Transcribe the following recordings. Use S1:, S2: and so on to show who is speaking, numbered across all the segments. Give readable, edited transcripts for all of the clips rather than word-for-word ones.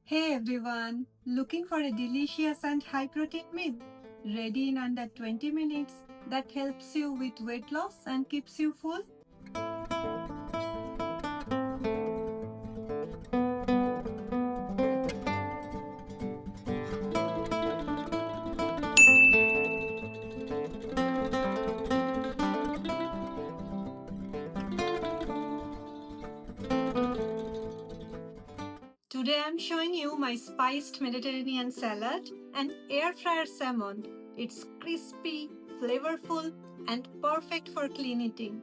S1: Hey everyone, looking for a delicious and high protein meal? Ready in under 20 minutes that helps you with weight loss and keeps you full? Today I'm showing you my spiced Mediterranean salad and air fryer salmon. It's crispy, flavorful, and perfect for clean eating.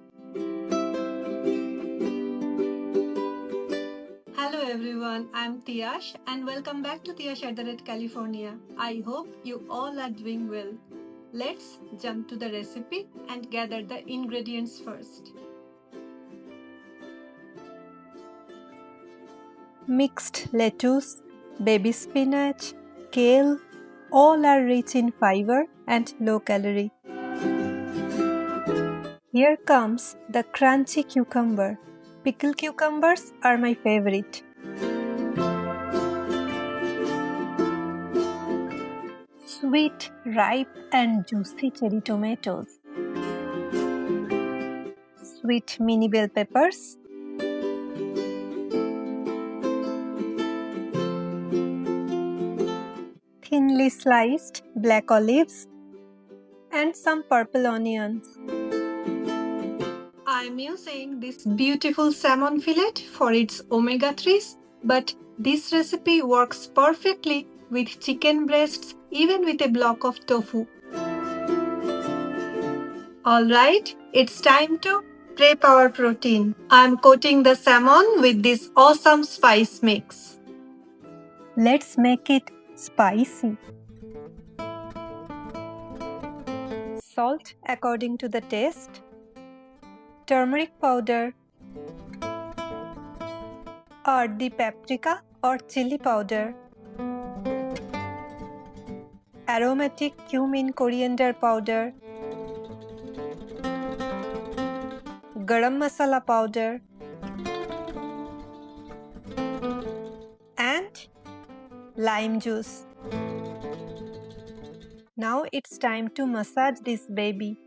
S1: Hello everyone, I'm Tiash and welcome back to Tiash at the Red California. I hope you all are doing well. Let's jump to the recipe and gather the ingredients first. Mixed lettuce, baby spinach, kale, all are rich in fiber and low calorie. Here comes the crunchy cucumber. Pickled cucumbers are my favorite. Sweet, ripe and juicy cherry tomatoes. Sweet mini bell peppers. Thinly sliced black olives and some purple onions. I'm using this beautiful salmon fillet for its omega-3s, but this recipe works perfectly with chicken breasts, even with a block of tofu. Alright, it's time to prep our protein. I'm coating the salmon with this awesome spice mix. Let's make it spicy. Salt according to the taste. Turmeric powder. Or the paprika or chili powder. Aromatic cumin coriander powder. Garam masala powder. And lime juice. Now it's time to massage this baby.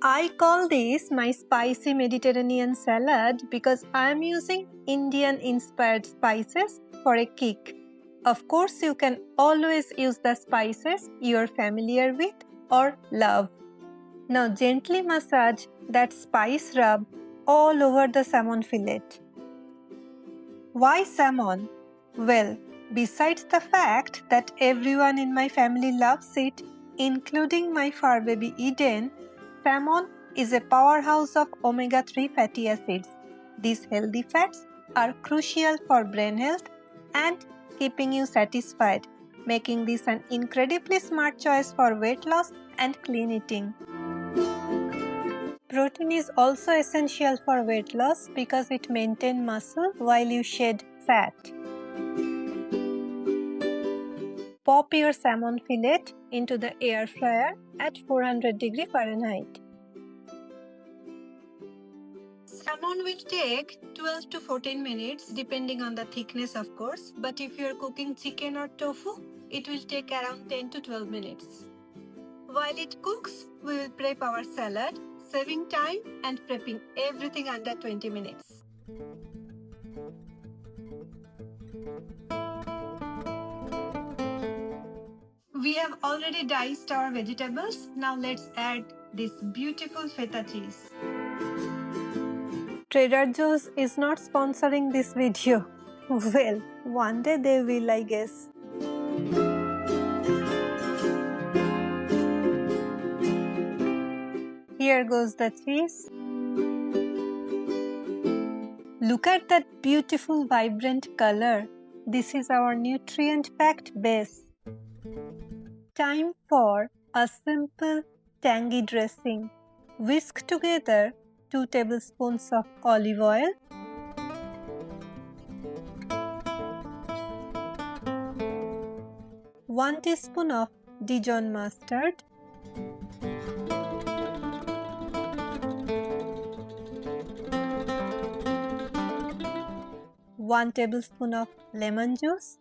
S1: I call this my spicy Mediterranean salad because I am using Indian inspired spices for a kick. Of course, you can always use the spices you are familiar with or love. Now gently massage that spice rub all over the salmon fillet. Why salmon? Well, besides the fact that everyone in my family loves it, including my fur baby Eden, salmon is a powerhouse of omega-3 fatty acids. These healthy fats are crucial for brain health and keeping you satisfied, making this an incredibly smart choice for weight loss and clean eating. Protein is also essential for weight loss because it maintains muscle while you shed fat. Pop your salmon fillet into the air fryer at 400 degrees Fahrenheit. Salmon will take 12 to 14 minutes depending on the thickness of course, but if you are cooking chicken or tofu, it will take around 10 to 12 minutes. While it cooks, we will prep our salad, saving time and prepping everything under 20 minutes. We have already diced our vegetables. Now let's add this beautiful feta cheese. Trader Joe's is not sponsoring this video. Well, one day they will, I guess. Here goes the cheese. Look at that beautiful vibrant color. This is our nutrient-packed base. Time for a simple tangy dressing. Whisk together 2 tablespoons of olive oil, 1 teaspoon of Dijon mustard, 1 tablespoon of lemon juice,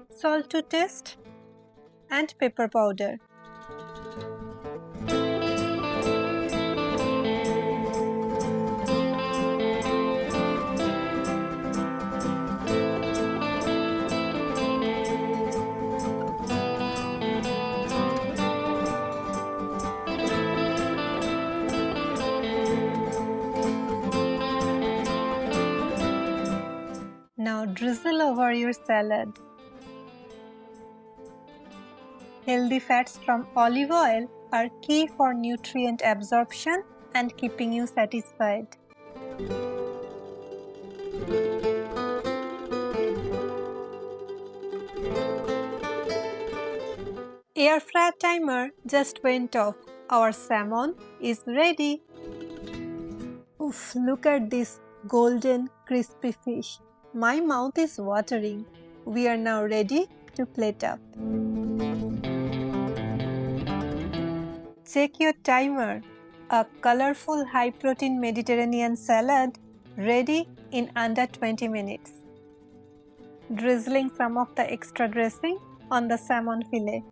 S1: Salt to taste and pepper powder. Now drizzle over your salad. Healthy fats from olive oil are key for nutrient absorption and keeping you satisfied. Air fryer timer just went off. Our salmon is ready. Oof, look at this golden crispy fish. My mouth is watering. We are now ready to plate up. Check your timer. A colorful high-protein Mediterranean salad ready in under 20 minutes. Drizzling some of the extra dressing on the salmon fillet.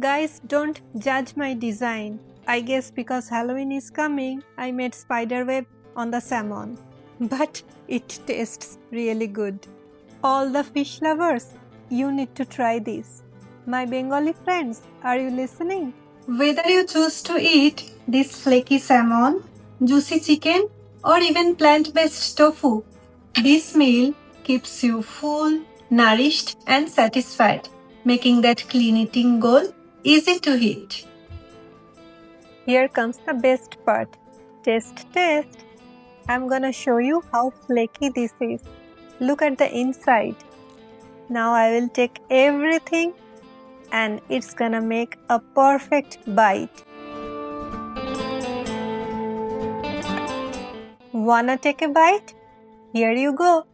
S1: Guys, don't judge my design. I guess because Halloween is coming, I made spiderweb on the salmon. But it tastes really good. All the fish lovers, you need to try this. My Bengali friends, are you listening? Whether you choose to eat this flaky salmon, juicy chicken, or even plant-based tofu, this meal keeps you full, nourished, and satisfied, making that clean eating goal easy to hit. Here comes the best part. Taste. I'm gonna show you how flaky this is. Look at the inside. Now I will take everything and it's gonna make a perfect bite. Wanna take a bite? Here you go.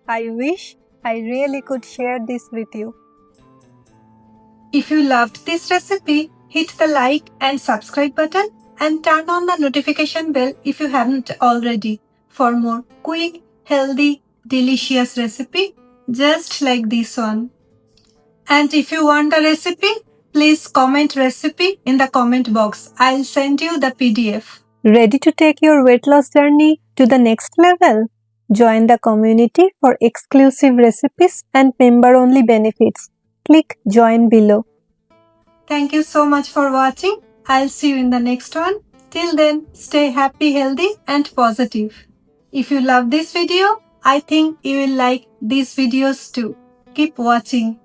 S1: I wish I really could share this with you. If you loved this recipe, hit the like and subscribe button and turn on the notification bell if you haven't already for more quick, healthy, delicious recipe just like this one. And if you want the recipe, please comment recipe in the comment box. I'll send you the PDF. Ready to take your weight loss journey to the next level? Join the community for exclusive recipes and member-only benefits. Click join below. Thank you so much for watching. I'll see you in the next one. Till then, stay happy, healthy and positive. If you love this video, I think you will like these videos too. Keep watching.